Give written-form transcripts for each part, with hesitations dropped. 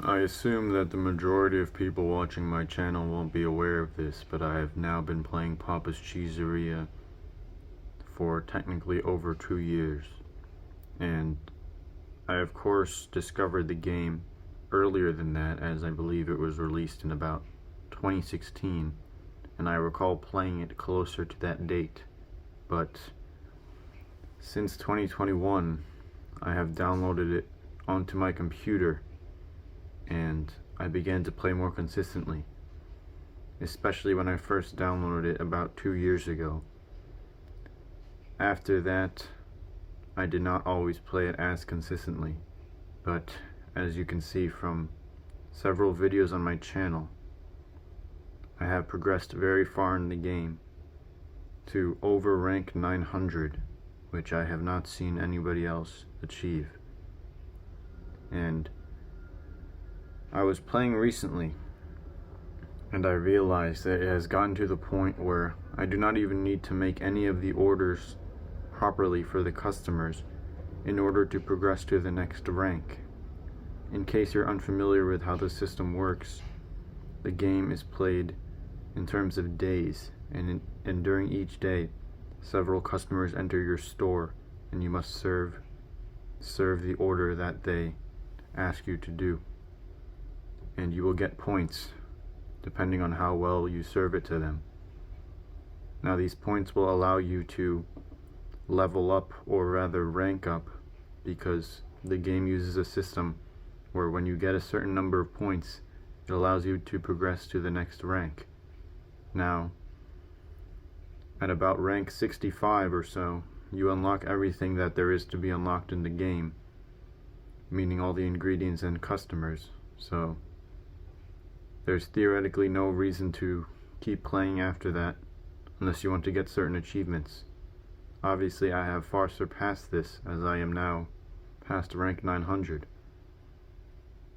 I assume that the majority of people watching my channel won't be aware of this, but I have now been playing Papa's Cheeseria for technically over 2 years. And I of course discovered the game earlier than that, as I believe it was released in about 2016, and I recall playing it closer to that date. But since 2021, I have downloaded it onto my computer and I began to play more consistently, especially when I first downloaded it about 2 years ago. After that, I did not always play it as consistently, but as you can see from several videos on my channel, I have progressed very far in the game to over rank 900, which I have not seen anybody else achieve. And I was playing recently, and I realized that it has gotten to the point where I do not even need to make any of the orders properly for the customers in order to progress to the next rank. In case you're unfamiliar with how the system works, the game is played in terms of days, and during each day, several customers enter your store, and you must serve the order that they ask you to do. And you will get points depending on how well you serve it to them. Now, these points will allow you to level up, or rather rank up, because the game uses a system where when you get a certain number of points, it allows you to progress to the next rank. Now, at about rank 65 or so, you unlock everything that there is to be unlocked in the game, meaning all the ingredients and customers. So there's theoretically no reason to keep playing after that unless you want to get certain achievements. Obviously, I have far surpassed this, as I am now past rank 900.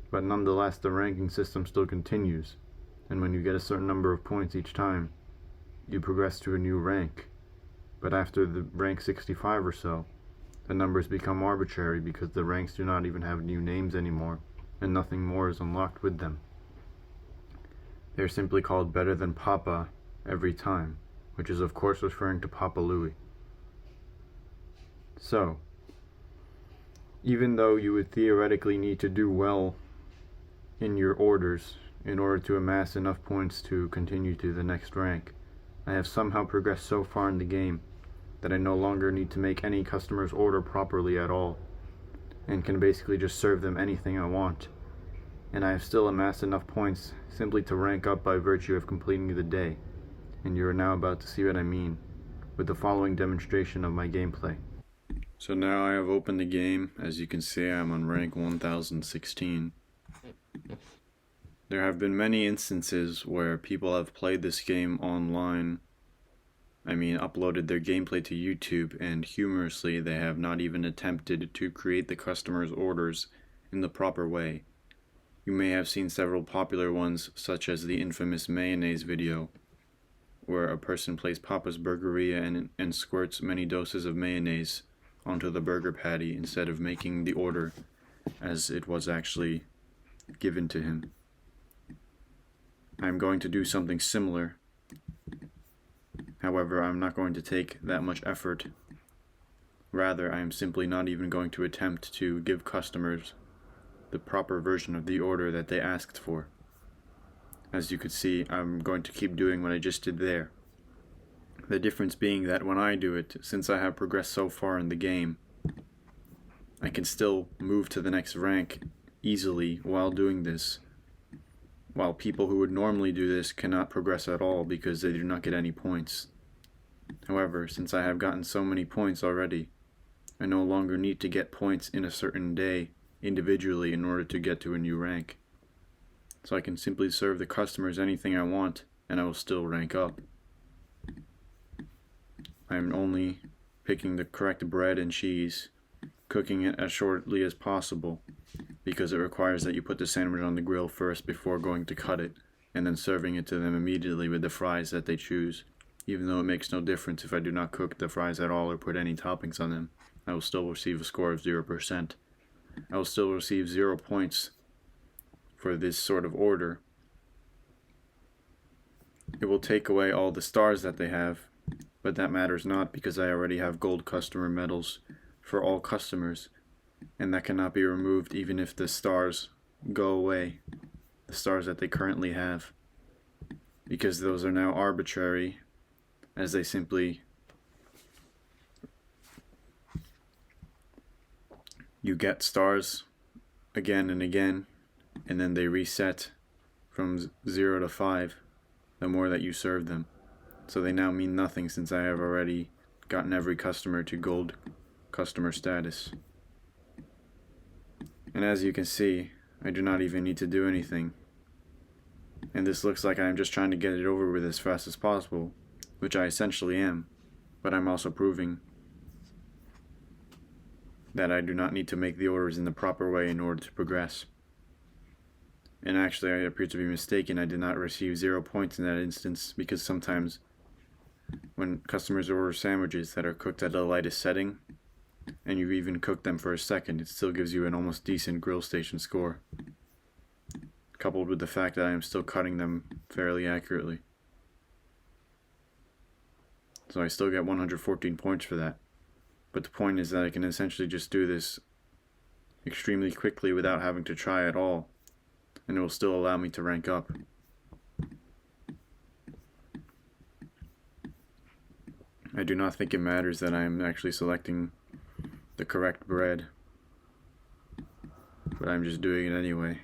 But nonetheless, the ranking system still continues, and when you get a certain number of points each time, you progress to a new rank. But after the rank 65 or so, the numbers become arbitrary because the ranks do not even have new names anymore, and nothing more is unlocked with them. They're simply called Better Than Papa every time, which is of course referring to Papa Louie. So, even though you would theoretically need to do well in your orders in order to amass enough points to continue to the next rank, I have somehow progressed so far in the game that I no longer need to make any customer's order properly at all, and can basically just serve them anything I want. And I have still amassed enough points simply to rank up by virtue of completing the day, and you are now about to see what I mean with the following demonstration of my gameplay. So now I have opened the game. As you can see, I'm on rank 1016. There have been many instances where people have played this game online, uploaded their gameplay to YouTube, and humorously they have not even attempted to create the customer's orders in the proper way. You may have seen several popular ones, such as the infamous mayonnaise video, where a person plays Papa's Burgeria and squirts many doses of mayonnaise onto the burger patty instead of making the order as it was actually given to him. I'm going to do something similar. However, I'm not going to take that much effort. Rather, I am simply not even going to attempt to give customers the proper version of the order that they asked for. As you could see, I'm going to keep doing what I just did there. The difference being that when I do it, since I have progressed so far in the game, I can still move to the next rank easily while doing this, while people who would normally do this cannot progress at all because they do not get any points. However, since I have gotten so many points already, I no longer need to get points in a certain day individually in order to get to a new rank. So I can simply serve the customers anything I want, and I will still rank up. I am only picking the correct bread and cheese, cooking it as shortly as possible, because it requires that you put the sandwich on the grill first before going to cut it, and then serving it to them immediately with the fries that they choose. Even though it makes no difference if I do not cook the fries at all or put any toppings on them, I will still receive a score of 0%. I will still receive 0 points for this sort of order, it will take away all the stars that they have, but that matters not because I already have gold customer medals for all customers, and that cannot be removed even if the stars go away, the stars that they currently have, because those are now arbitrary, as they simply, you get stars again and again, and then they reset from 0 to 5 the more that you serve them. So they now mean nothing since I have already gotten every customer to gold customer status. And as you can see, I do not even need to do anything. And this looks like I am just trying to get it over with as fast as possible, which I essentially am, but I'm also proving that I do not need to make the orders in the proper way in order to progress. And actually, I appear to be mistaken. I did not receive 0 points in that instance, because sometimes when customers order sandwiches that are cooked at the lightest setting, and you've even cooked them for a second, it still gives you an almost decent grill station score, coupled with the fact that I am still cutting them fairly accurately. So I still get 114 points for that. But the point is that I can essentially just do this extremely quickly without having to try at all, and it will still allow me to rank up. I do not think it matters that I am actually selecting the correct bread, but I'm just doing it anyway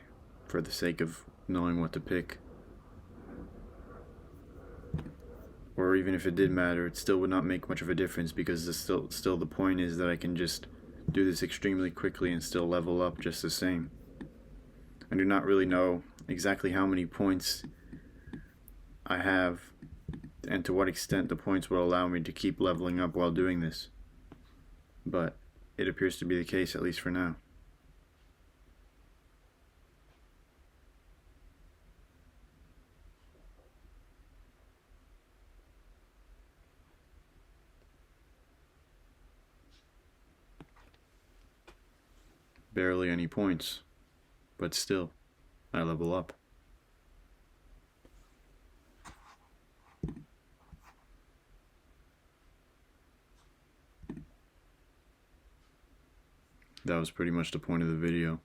for the sake of knowing what to pick. Or even if it did matter, it still would not make much of a difference, because still the point is that I can just do this extremely quickly and still level up just the same. I do not really know exactly how many points I have and to what extent the points will allow me to keep leveling up while doing this, but it appears to be the case, at least for now. Barely any points, but still, I level up. That was pretty much the point of the video.